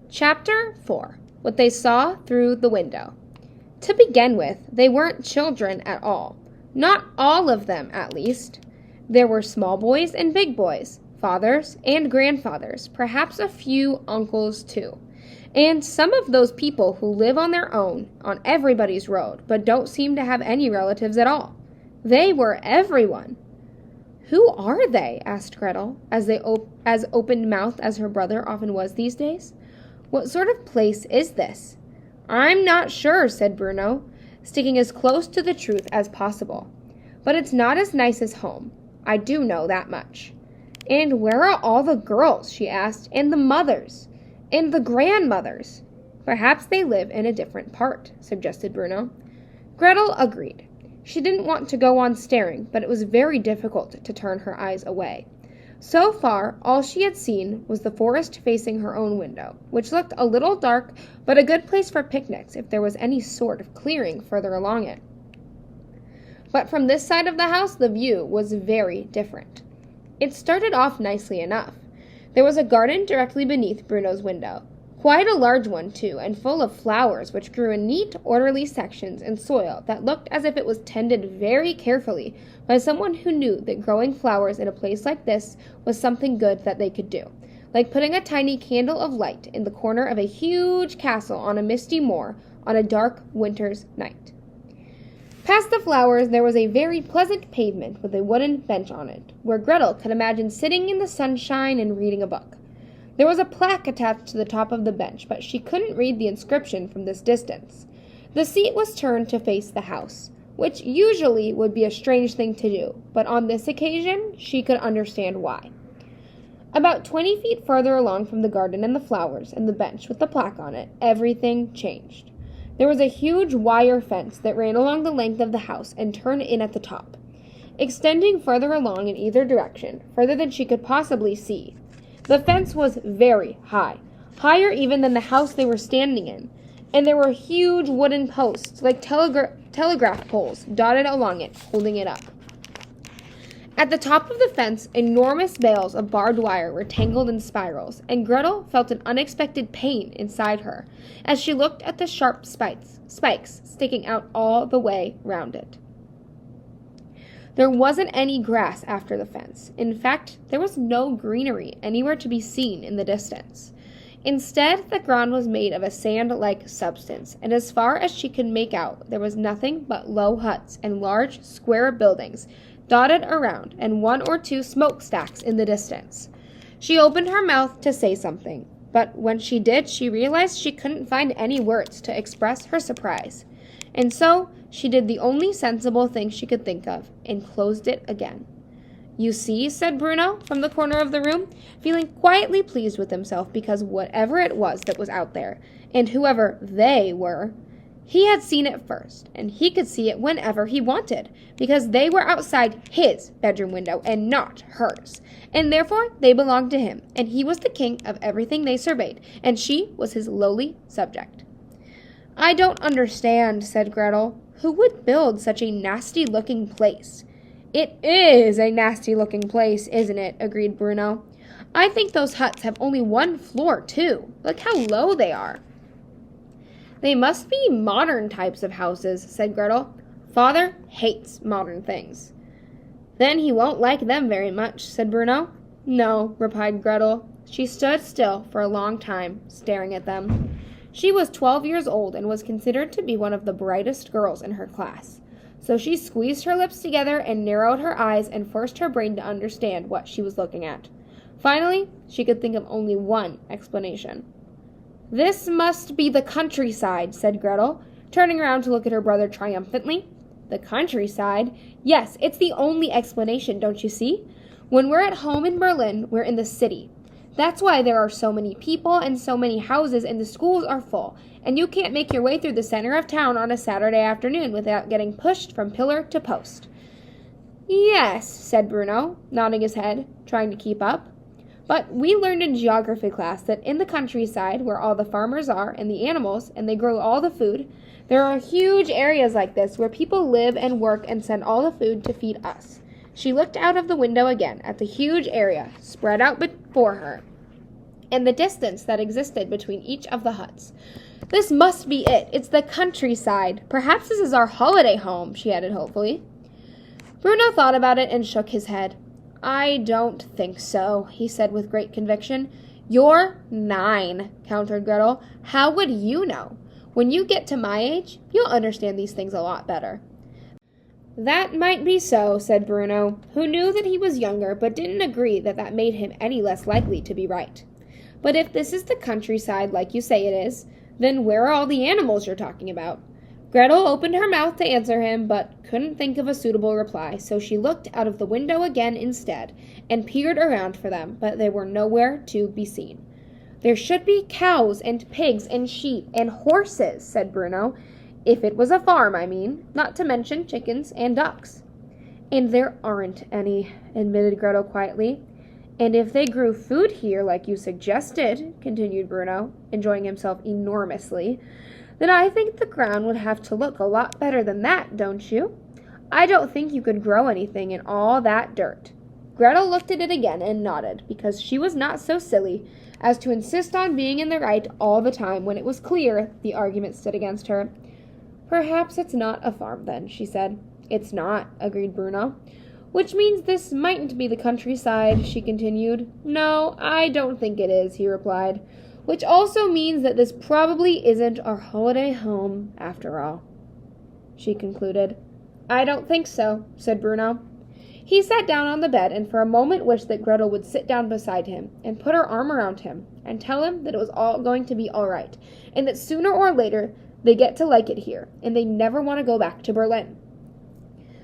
Chapter 4. What They Saw Through the Window. To begin with, they weren't children at all. Not all of them, at least. There were small boys and big boys, fathers and grandfathers, perhaps a few uncles too. And some of those people who live on their own, on everybody's road, but don't seem to have any relatives at all. They were everyone. "Who are they?" asked Gretel, as open-mouthed as her brother often was these days. "What sort of place is this?" "I'm not sure," said Bruno, sticking as close to the truth as possible. "But it's not as nice as home. I do know that much." "And where are all the girls?" she asked, "and the mothers, and the grandmothers?" "Perhaps they live in a different part," suggested Bruno. Gretel agreed. She didn't want to go on staring, but it was very difficult to turn her eyes away. So far, all she had seen was the forest facing her own window, which looked a little dark, but a good place for picnics if there was any sort of clearing further along it. But from this side of the house, the view was very different. It started off nicely enough. There was a garden directly beneath Bruno's window. Quite a large one, too, and full of flowers which grew in neat, orderly sections in soil that looked as if it was tended very carefully by someone who knew that growing flowers in a place like this was something good that they could do, like putting a tiny candle of light in the corner of a huge castle on a misty moor on a dark winter's night. Past the flowers there was a very pleasant pavement with a wooden bench on it, where Gretel could imagine sitting in the sunshine and reading a book. There was a plaque attached to the top of the bench, but she couldn't read the inscription from this distance. The seat was turned to face the house, which usually would be a strange thing to do, but on this occasion she could understand why. About 20 feet further along from the garden and the flowers and the bench with the plaque on it, everything changed. There was a huge wire fence that ran along the length of the house and turned in at the top, extending further along in either direction, further than she could possibly see. The fence was very high, higher even than the house they were standing in, and there were huge wooden posts, like telegraph poles, dotted along it, holding it up. At the top of the fence, enormous bales of barbed wire were tangled in spirals, and Gretel felt an unexpected pain inside her as she looked at the sharp spikes sticking out all the way round it. There wasn't any grass after the fence. In fact, there was no greenery anywhere to be seen in the distance. Instead, the ground was made of a sand-like substance, and as far as she could make out, there was nothing but low huts and large, square buildings dotted around, and one or two smokestacks in the distance. She opened her mouth to say something, but when she did, she realized she couldn't find any words to express her surprise. And so, she did the only sensible thing she could think of, and closed it again. "You see," said Bruno from the corner of the room, feeling quietly pleased with himself because whatever it was that was out there, and whoever they were, he had seen it first, and he could see it whenever he wanted, because they were outside his bedroom window and not hers, and therefore they belonged to him, and he was the king of everything they surveyed, and she was his lowly subject. "I don't understand," said Gretel. "Who would build such a nasty-looking place?" "It is a nasty-looking place, isn't it?" agreed Bruno. "I think those huts have only one floor, too. Look how low they are." "They must be modern types of houses," said Gretel. "Father hates modern things." "Then he won't like them very much," said Bruno. "No," replied Gretel. She stood still for a long time, staring at them. She was 12 years old and was considered to be one of the brightest girls in her class. So she squeezed her lips together and narrowed her eyes and forced her brain to understand what she was looking at. Finally, she could think of only one explanation. "This must be the countryside," said Gretel, turning around to look at her brother triumphantly. "The countryside? Yes, it's the only explanation, don't you see? When we're at home in Berlin, we're in the city. That's why there are so many people and so many houses and the schools are full, and you can't make your way through the center of town on a Saturday afternoon without getting pushed from pillar to post." "Yes," said Bruno, nodding his head, trying to keep up. "But we learned in geography class that in the countryside, where all the farmers are and the animals, and they grow all the food, there are huge areas like this where people live and work and send all the food to feed us." She looked out of the window again at the huge area spread out before her, and the distance that existed between each of the huts. "This must be it. It's the countryside. Perhaps this is our holiday home," she added hopefully. Bruno thought about it and shook his head. "I don't think so," he said with great conviction. "You're 9, countered Gretel. "How would you know? When you get to my age, you'll understand these things a lot better." "That might be so," said Bruno, who knew that he was younger but didn't agree that that made him any less likely to be right. "But if this is the countryside like you say it is, then where are all the animals you're talking about?" Gretel opened her mouth to answer him, but couldn't think of a suitable reply, so she looked out of the window again instead, and peered around for them, but they were nowhere to be seen. "There should be cows and pigs and sheep and horses," said Bruno. "If it was a farm, I mean, not to mention chickens and ducks." "And there aren't any," admitted Gretel quietly. "And if they grew food here like you suggested," continued Bruno, enjoying himself enormously, "then I think the ground would have to look a lot better than that, don't you? I don't think you could grow anything in all that dirt." Gretel looked at it again and nodded, because she was not so silly as to insist on being in the right all the time when it was clear the argument stood against her. "Perhaps it's not a farm then," she said. "It's not," agreed Bruno. "Which means this mightn't be the countryside," she continued. "No, I don't think it is," he replied. "Which also means that this probably isn't our holiday home after all," she concluded. "I don't think so," said Bruno. He sat down on the bed and for a moment wished that Gretel would sit down beside him and put her arm around him and tell him that it was all going to be all right and that sooner or later they get to like it here and they never want to go back to Berlin.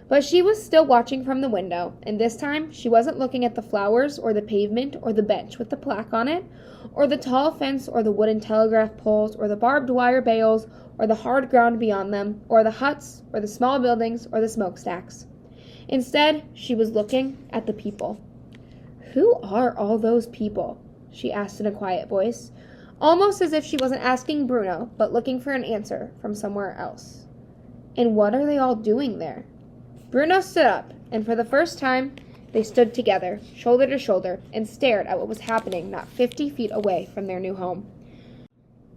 But she was still watching from the window, and this time she wasn't looking at the flowers or the pavement or the bench with the plaque on it, or the tall fence or the wooden telegraph poles or the barbed wire bales or the hard ground beyond them, or the huts or the small buildings or the smokestacks. Instead, she was looking at the people. "Who are all those people?" she asked in a quiet voice, almost as if she wasn't asking Bruno, but looking for an answer from somewhere else. "And what are they all doing there?" Bruno stood up, and for the first time, they stood together, shoulder to shoulder, and stared at what was happening not 50 feet away from their new home.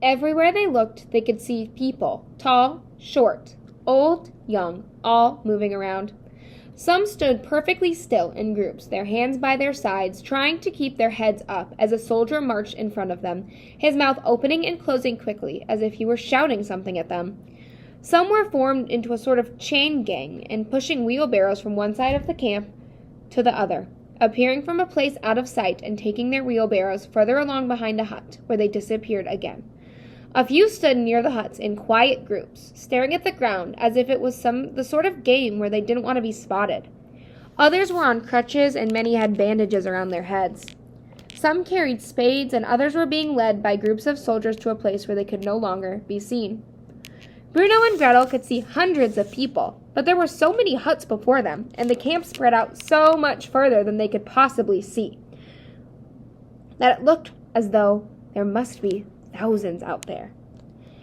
Everywhere they looked, they could see people, tall, short, old, young, all moving around. Some stood perfectly still in groups, their hands by their sides, trying to keep their heads up as a soldier marched in front of them, his mouth opening and closing quickly, as if he were shouting something at them. Some were formed into a sort of chain gang and pushing wheelbarrows from one side of the camp to the other, appearing from a place out of sight and taking their wheelbarrows further along behind a hut, where they disappeared again. A few stood near the huts in quiet groups, staring at the ground as if it was the sort of game where they didn't want to be spotted. Others were on crutches and many had bandages around their heads. Some carried spades and others were being led by groups of soldiers to a place where they could no longer be seen. Bruno and Gretel could see hundreds of people, but there were so many huts before them, and the camp spread out so much further than they could possibly see, that it looked as though there must be thousands out there.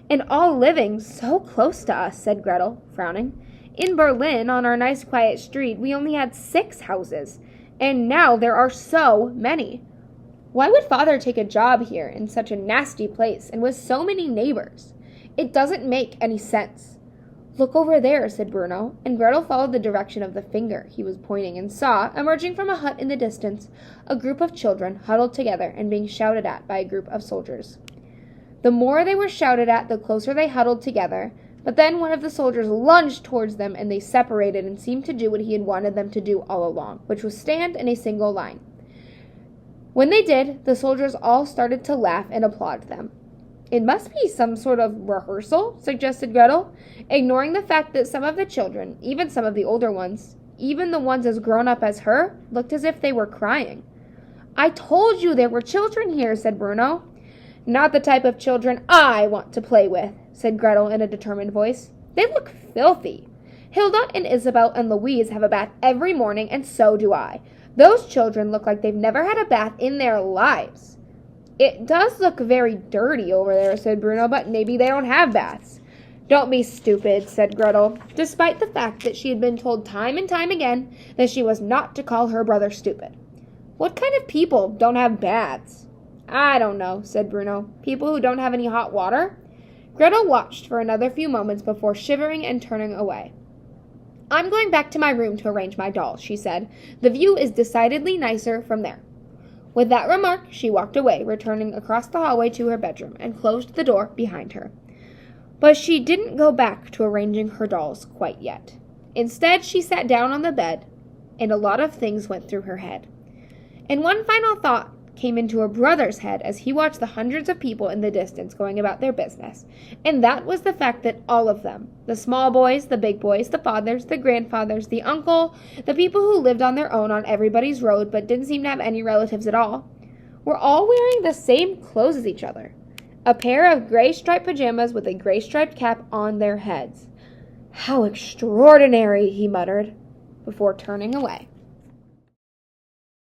"And all living so close to us," said Gretel, frowning. "In Berlin, on our nice quiet street, we only had 6 houses, and now there are so many. Why would Father take a job here in such a nasty place and with so many neighbors? It doesn't make any sense." "Look over there," said Bruno, and Gretel followed the direction of the finger he was pointing and saw, emerging from a hut in the distance, a group of children huddled together and being shouted at by a group of soldiers. The more they were shouted at, the closer they huddled together, but then one of the soldiers lunged towards them and they separated and seemed to do what he had wanted them to do all along, which was stand in a single line. When they did, the soldiers all started to laugh and applaud them. "It must be some sort of rehearsal," suggested Gretel, ignoring the fact that some of the children, even some of the older ones, even the ones as grown up as her, looked as if they were crying. "I told you there were children here," said Bruno. "Not the type of children I want to play with," said Gretel in a determined voice. "They look filthy. Hilda and Isabel and Louise have a bath every morning, and so do I. Those children look like they've never had a bath in their lives." "It does look very dirty over there," said Bruno, "but maybe they don't have baths." "Don't be stupid," said Gretel, despite the fact that she had been told time and time again that she was not to call her brother stupid. "What kind of people don't have baths?" I don't know, said Bruno. People who don't have any hot water? Gretel watched for another few moments before shivering and turning away. I'm going back to my room to arrange my dolls, she said. The view is decidedly nicer from there. With that remark, she walked away, returning across the hallway to her bedroom, and closed the door behind her. But she didn't go back to arranging her dolls quite yet. Instead, she sat down on the bed, and a lot of things went through her head. And one final thought came into her brother's head as he watched the hundreds of people in the distance going about their business, and that was the fact that all of them, the small boys, the big boys, the fathers, the grandfathers, the uncle, the people who lived on their own on everybody's road but didn't seem to have any relatives at all, were all wearing the same clothes as each other, a pair of gray striped pajamas with a gray striped cap on their heads. How extraordinary, he muttered, before turning away.